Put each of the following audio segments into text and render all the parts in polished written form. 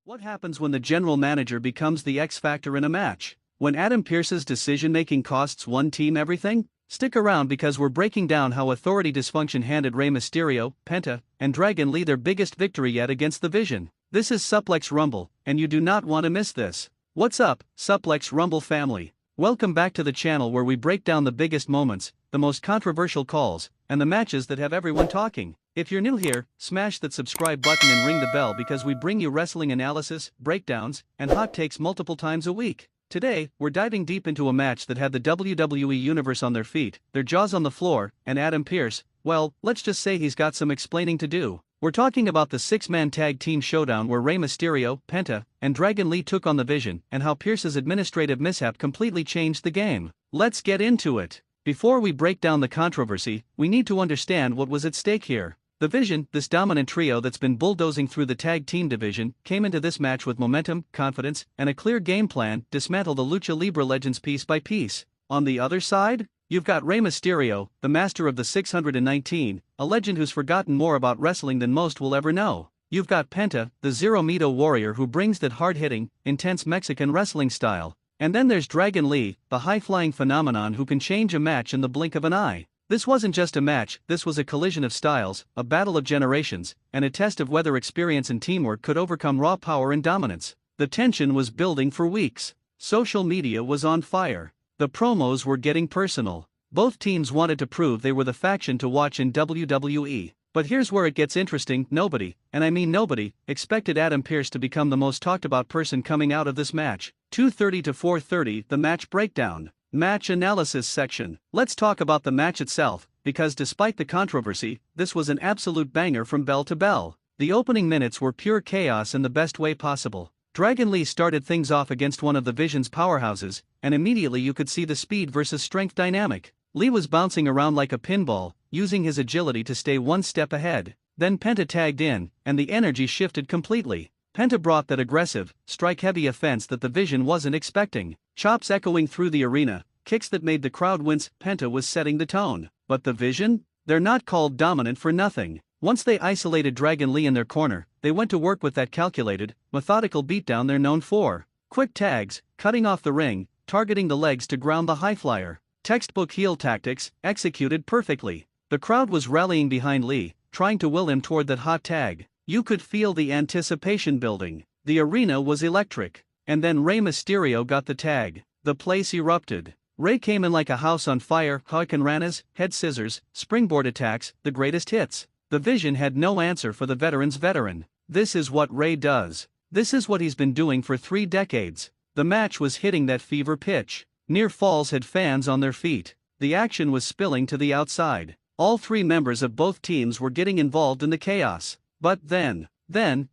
What happens when the general manager becomes the X factor in a match? When Adam Pearce's decision-making costs one team everything? Stick around because we're breaking down how authority dysfunction handed Rey Mysterio, Penta, and Dragon Lee their biggest victory yet against the Vision. This is Suplex Rumble, and you do not want to miss this. What's up, Suplex Rumble family? Welcome back to the channel where we break down the biggest moments, the most controversial calls, and the matches that have everyone talking. If you're new here, smash that subscribe button and ring the bell because we bring you wrestling analysis, breakdowns, and hot takes multiple times a week. Today, we're diving deep into a match that had the WWE Universe on their feet, their jaws on the floor, and Adam Pearce, well, let's just say he's got some explaining to do. We're talking about the six-man tag team showdown where Rey Mysterio, Penta, and Dragon Lee took on the Vision, and how Pearce's administrative mishap completely changed the game. Let's get into it. Before we break down the controversy, we need to understand what was at stake here. The Vision, this dominant trio that's been bulldozing through the tag team division, came into this match with momentum, confidence, and a clear game plan, dismantle the Lucha Libre legends piece by piece. On the other side, you've got Rey Mysterio, the master of the 619, a legend who's forgotten more about wrestling than most will ever know. You've got Penta, the Zero-Mito warrior who brings that hard-hitting, intense Mexican wrestling style. And then there's Dragon Lee, the high-flying phenomenon who can change a match in the blink of an eye. This wasn't just a match, this was a collision of styles, a battle of generations, and a test of whether experience and teamwork could overcome raw power and dominance. The tension was building for weeks. Social media was on fire. The promos were getting personal. Both teams wanted to prove they were the faction to watch in WWE. But here's where it gets interesting: nobody, and I mean nobody, expected Adam Pearce to become the most talked about person coming out of this match. 2:30 to 4:30, the match breakdown. Match analysis section. Let's talk about the match itself, because despite the controversy, this was an absolute banger from bell to bell. The opening minutes were pure chaos in the best way possible. Dragon Lee started things off against one of the Vision's powerhouses, and immediately you could see the speed versus strength dynamic. Lee was bouncing around like a pinball, using his agility to stay one step ahead. Then Penta tagged in, and the energy shifted completely. Penta brought that aggressive, strike-heavy offense that the Vision wasn't expecting. Chops echoing through the arena, kicks that made the crowd wince. Penta was setting the tone. But the Vision? They're not called dominant for nothing. Once they isolated Dragon Lee in their corner, they went to work with that calculated, methodical beatdown they're known for. Quick tags, cutting off the ring, targeting the legs to ground the highflyer. Textbook heel tactics, executed perfectly. The crowd was rallying behind Lee, trying to will him toward that hot tag. You could feel the anticipation building. The arena was electric. And then Rey Mysterio got the tag. The place erupted. Rey came in like a house on fire, Ranas, head scissors, springboard attacks, the greatest hits. The Vision had no answer for the veteran's veteran. This is what Rey does. This is what he's been doing for 3 decades. The match was hitting that fever pitch. Near falls had fans on their feet. The action was spilling to the outside. All 3 members of both teams were getting involved in the chaos. But then,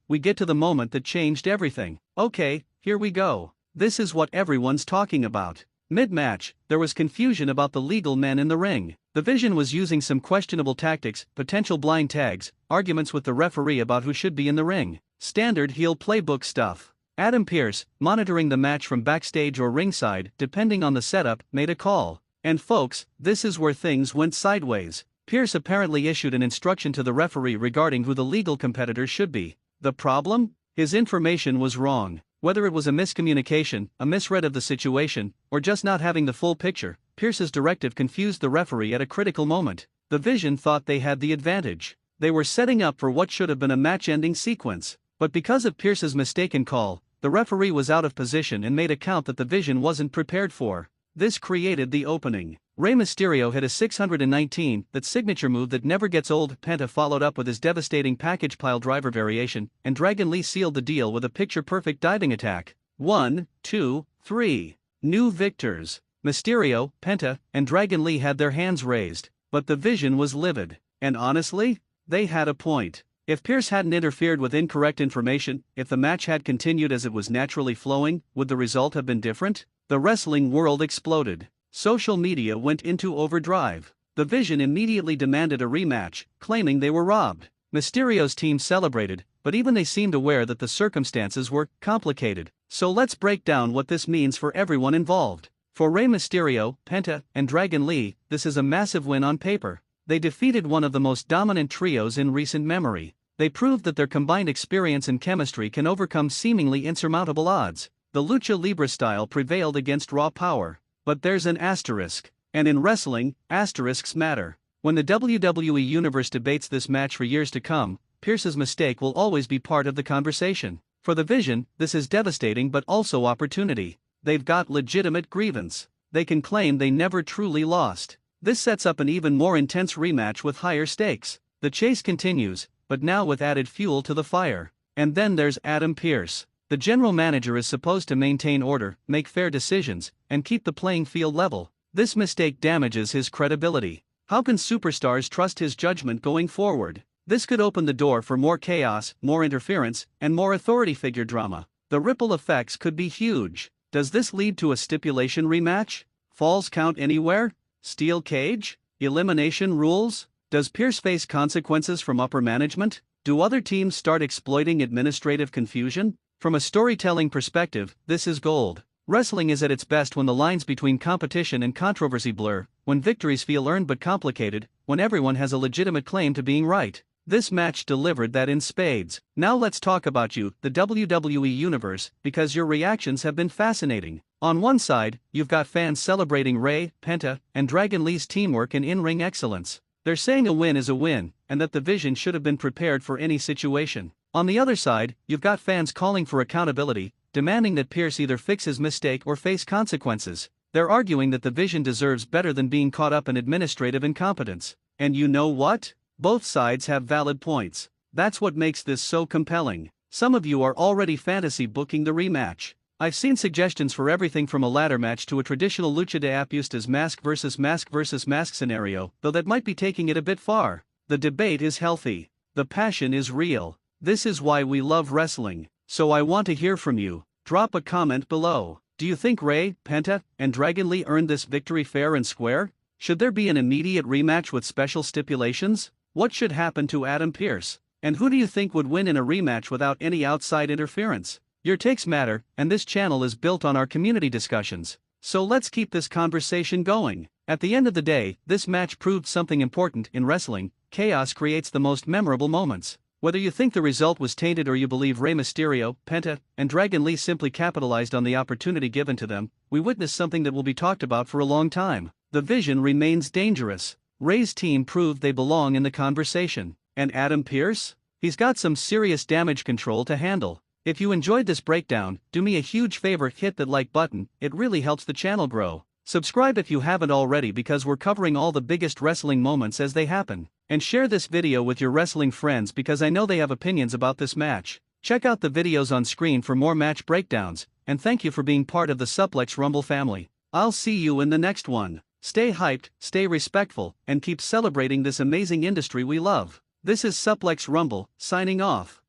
we get to the moment that changed everything. Okay, here we go. This is what everyone's talking about. Mid-match, there was confusion about the legal men in the ring. The Vision was using some questionable tactics, potential blind tags, arguments with the referee about who should be in the ring. Standard heel playbook stuff. Adam Pearce, monitoring the match from backstage or ringside, depending on the setup, made a call. And folks, this is where things went sideways. Pearce apparently issued an instruction to the referee regarding who the legal competitor should be. The problem? His information was wrong. Whether it was a miscommunication, a misread of the situation, or just not having the full picture, Pearce's directive confused the referee at a critical moment. The Vision thought they had the advantage. They were setting up for what should have been a match-ending sequence. But because of Pearce's mistaken call, the referee was out of position and made a count that the Vision wasn't prepared for. This created the opening. Rey Mysterio hit a 619, that signature move that never gets old. Penta followed up with his devastating package pile driver variation, and Dragon Lee sealed the deal with a picture-perfect diving attack. 1, 2, 3. New victors. Mysterio, Penta, and Dragon Lee had their hands raised, but the Vision was livid. And honestly, they had a point. If Pearce hadn't interfered with incorrect information, if the match had continued as it was naturally flowing, would the result have been different? The wrestling world exploded. Social media went into overdrive. The Vision immediately demanded a rematch, claiming they were robbed. Mysterio's team celebrated, but even they seemed aware that the circumstances were complicated. So let's break down what this means for everyone involved. For Rey Mysterio, Penta, and Dragon Lee, this is a massive win on paper. They defeated one of the most dominant trios in recent memory. They proved that their combined experience and chemistry can overcome seemingly insurmountable odds. The lucha libre style prevailed against raw power. But there's an asterisk. And in wrestling, asterisks matter. When the WWE Universe debates this match for years to come, Pearce's mistake will always be part of the conversation. For the Vision, this is devastating but also opportunity. They've got legitimate grievance. They can claim they never truly lost. This sets up an even more intense rematch with higher stakes. The chase continues, but now with added fuel to the fire. And then there's Adam Pearce. The general manager is supposed to maintain order, make fair decisions, and keep the playing field level. This mistake damages his credibility. How can superstars trust his judgment going forward? This could open the door for more chaos, more interference, and more authority figure drama. The ripple effects could be huge. Does this lead to a stipulation rematch? Falls count anywhere? Steel cage? Elimination rules? Does Pearce face consequences from upper management? Do other teams start exploiting administrative confusion? From a storytelling perspective, this is gold. Wrestling is at its best when the lines between competition and controversy blur, when victories feel earned but complicated, when everyone has a legitimate claim to being right. This match delivered that in spades. Now let's talk about you, the WWE Universe, because your reactions have been fascinating. On one side, you've got fans celebrating Rey, Penta, and Dragon Lee's teamwork and in-ring excellence. They're saying a win is a win, and that the Vision should have been prepared for any situation. On the other side, you've got fans calling for accountability, demanding that Pearce either fix his mistake or face consequences. They're arguing that the Vision deserves better than being caught up in administrative incompetence. And you know what? Both sides have valid points. That's what makes this so compelling. Some of you are already fantasy booking the rematch. I've seen suggestions for everything from a ladder match to a traditional lucha de apuestas mask versus mask scenario, though that might be taking it a bit far. The debate is healthy. The passion is real. This is why we love wrestling. So I want to hear from you. Drop a comment below. Do you think Rey, Penta, and Dragon Lee earned this victory fair and square? Should there be an immediate rematch with special stipulations? What should happen to Adam Pearce? And who do you think would win in a rematch without any outside interference? Your takes matter, and this channel is built on our community discussions. So let's keep this conversation going. At the end of the day, this match proved something important in wrestling. Chaos creates the most memorable moments. Whether you think the result was tainted or you believe Rey Mysterio, Penta, and Dragon Lee simply capitalized on the opportunity given to them, we witnessed something that will be talked about for a long time. The Vision remains dangerous. Rey's team proved they belong in the conversation. And Adam Pearce? He's got some serious damage control to handle. If you enjoyed this breakdown, do me a huge favor, hit that like button, it really helps the channel grow. Subscribe if you haven't already because we're covering all the biggest wrestling moments as they happen. And share this video with your wrestling friends because I know they have opinions about this match. Check out the videos on screen for more match breakdowns, and thank you for being part of the Suplex Rumble family. I'll see you in the next one. Stay hyped, stay respectful, and keep celebrating this amazing industry we love. This is Suplex Rumble, signing off.